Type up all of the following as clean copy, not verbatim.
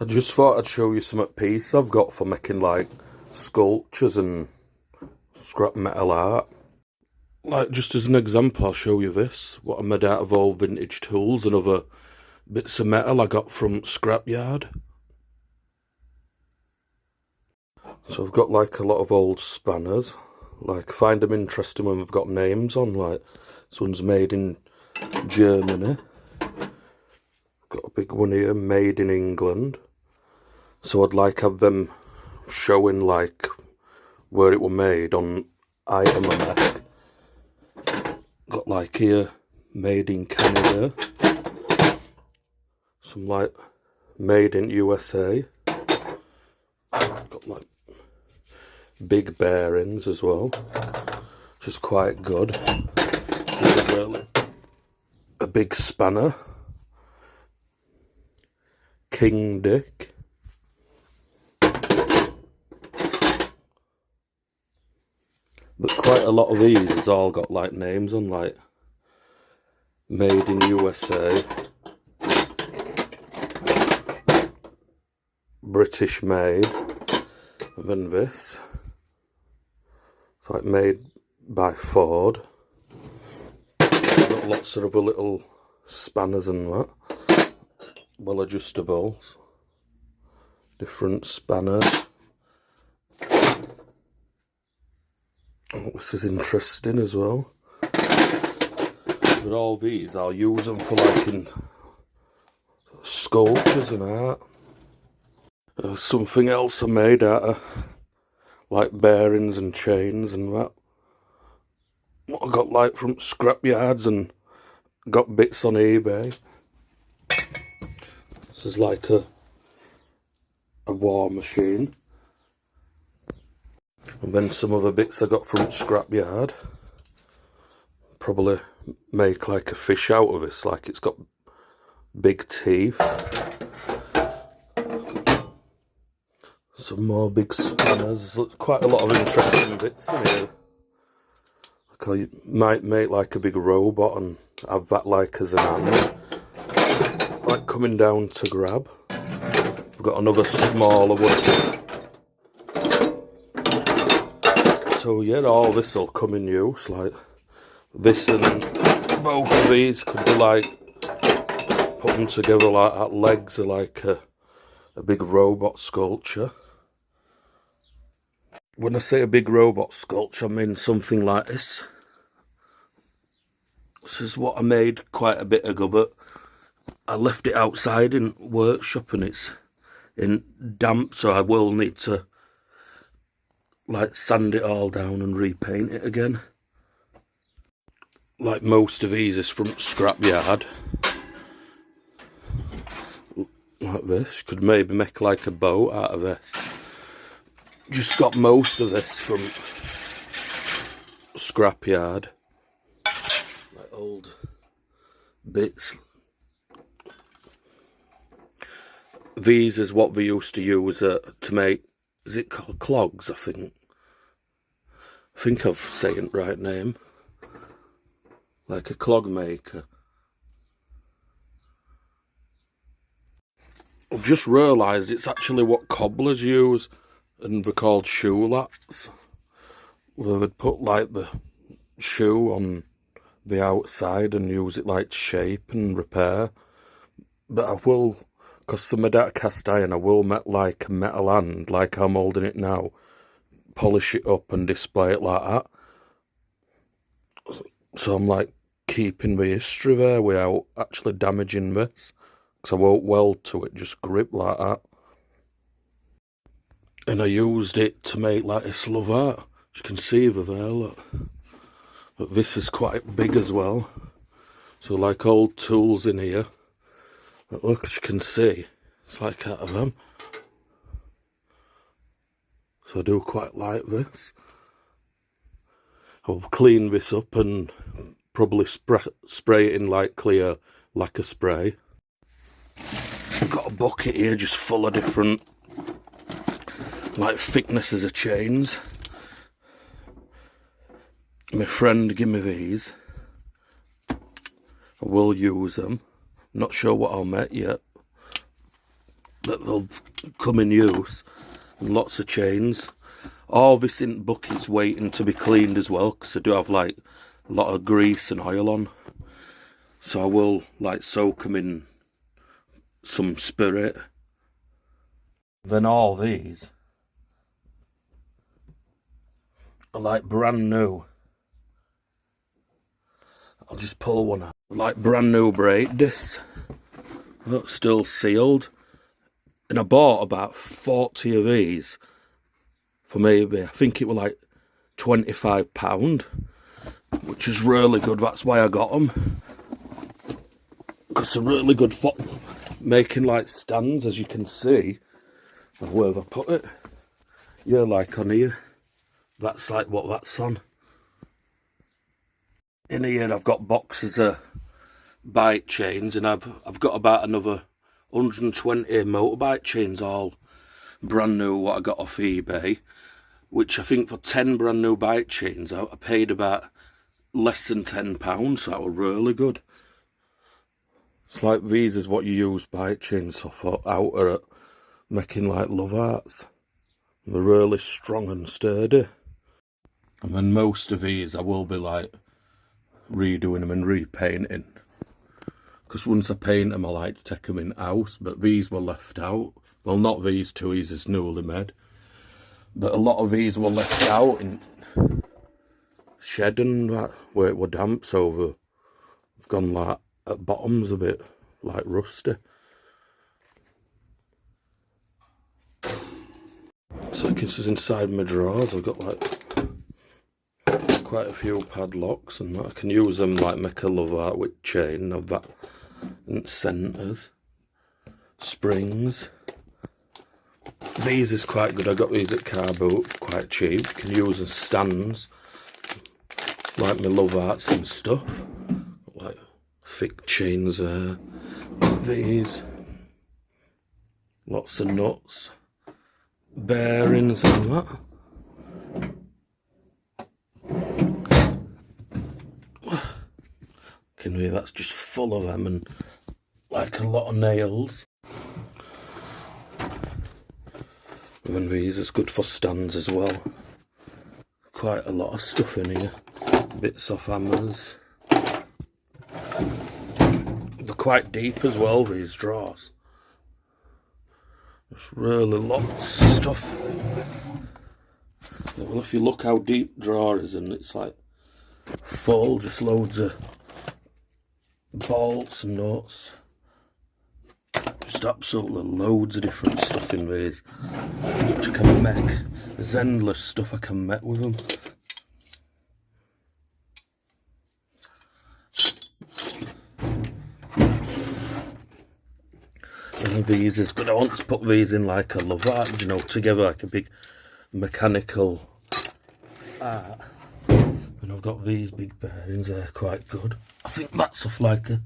I just thought I'd show you some piece I've got for making like sculptures and scrap metal art. Like just as an example, I'll show you this, what I made out of all vintage tools and other bits of metal I got from scrapyard. So I've got like a lot of old spanners. Like, find them interesting when they've got names on, like this one's made in Germany. Got a big one here, made in England. So I'd like have them showing like where it were made on item and neck. Got like here, made in Canada. Some like made in USA. Got like big bearings as well, which is quite good. A big spanner. King Dick. But quite a lot of these has all got like names on, like made in USA, British made, and then this. It's like made by Ford. Got lots of other little spanners and that. Well adjustables. Different spanners. Oh, this is interesting as well. But all these, I'll use them for like in sculptures and art. Something else I made out of like bearings and chains and that. What I got like from scrap yards and got bits on eBay. This is like a war machine. And then some other bits I got from scrapyard. Probably make like a fish out of this, like it's got big teeth. Some more big spanners. There's quite a lot of interesting bits in here. Like I might make like a big robot and have that like as an hand. Like coming down to grab. I've got another smaller one. So yeah, all this will come in use, like this and both of these could be like, put them together like that, legs are like a big robot sculpture. When I say a big robot sculpture, I mean something like this. This is what I made quite a bit ago, but I left it outside in workshop and it's in damp, so I will need to like sand it all down and repaint it again. Like most of these is from scrapyard. Like this, could maybe make like a boat out of this. Just got most of this from scrapyard. Like old bits. These is what we used to use to make, is it called clogs, I think? I think I've saying the right name. Like a clog maker. I've just realised it's actually what cobblers use, and they're called shoe lats. Where they'd put like the shoe on the outside and use it like shape and repair. But I will, because I'm made out of cast iron, I will make like a metal hand, like I'm holding it now. Polish it up and display it like that. So I'm like keeping the history there without actually damaging this. Because I won't weld to it, just grip like that. And I used it to make like this love art. As you can see over there, look. But this is quite big as well. So like old tools in here. But look, as you can see, it's like out of them. So I do quite like this. I'll clean this up and probably spray it in like clear lacquer spray. I've got a bucket here just full of different like thicknesses of chains. My friend gave me these. I will use them. Not sure what I'll make yet. that will come in use, and lots of chains. All this in buckets waiting to be cleaned as well, because I do have like a lot of grease and oil on. So I will like soak them in some spirit. Then all these are like brand new. I'll just pull one out. Like brand new brake discs. That's still sealed. And I bought about 40 of these for maybe, I think it was like £25, which is really good. That's why I got them. Because they're really good for making like stands, as you can see. Where have I put it? Yeah, like on here. That's like what that's on. In here I've got boxes of bike chains, and I've got about another 120 motorbike chains, all brand new, what I got off eBay, which I think for 10 brand new bike chains I paid about less than £10, so that was really good. It's like these is what you use bike chains for out at making like love hearts. They're really strong and sturdy. And then most of these I will be like redoing them and repainting, because once I paint them I like to take them in house, but these were left out. Well, not these two, these is newly made, but a lot of these were left out in shed and that, where it were damp, so they've gone like at bottoms a bit like rusty. So this is inside my drawers. I've got like quite a few padlocks, and I can use them like make a love heart with chain of that, and centres, springs. These is quite good. I got these at Car Boot, quite cheap. You can use as stands, like my love hearts and stuff, like thick chains there. These, lots of nuts, bearings and that. Can we? That's just full of them, and like a lot of nails. And then these is good for stands as well. Quite a lot of stuff in here. Bits off hammers. They're quite deep as well, these drawers. There's really lots of stuff. Well, if you look how deep the drawer is, and it's like full, just loads of bolts and nuts. Just absolutely loads of different stuff in these, which I can make. There's endless stuff I can make with them. And these is good. I want to put these in like a love art, you know, together like a big mechanical art. And I've got these big bearings, they're quite good. I think that's off like a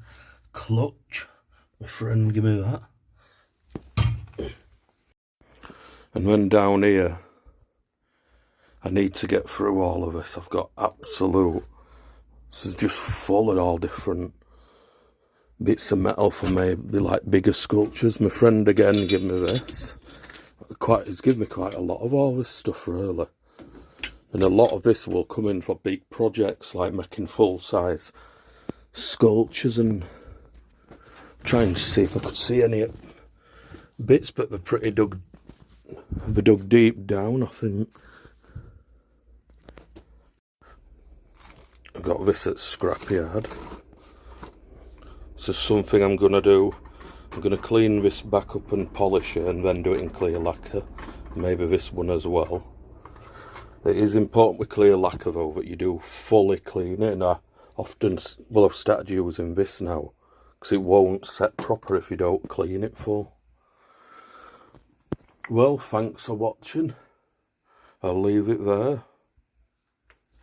clutch. My friend gave me that. And then down here, I need to get through all of this. I've got absolute, this is just full of all different bits of metal for maybe like bigger sculptures. My friend again gave me this. He's given me quite a lot of all this stuff really. And a lot of this will come in for big projects like making full size sculptures, and trying to see if I could see any bits, but they're pretty dug deep down, I think. I got this at scrapyard. This is something I'm going to do. I'm going to clean this back up and polish it, and then do it in clear lacquer. Maybe this one as well. It is important with clear lacquer though that you do fully clean it, and I often, well, I've started using this now because it won't set proper if you don't clean it full. Well, thanks for watching. I'll leave it there.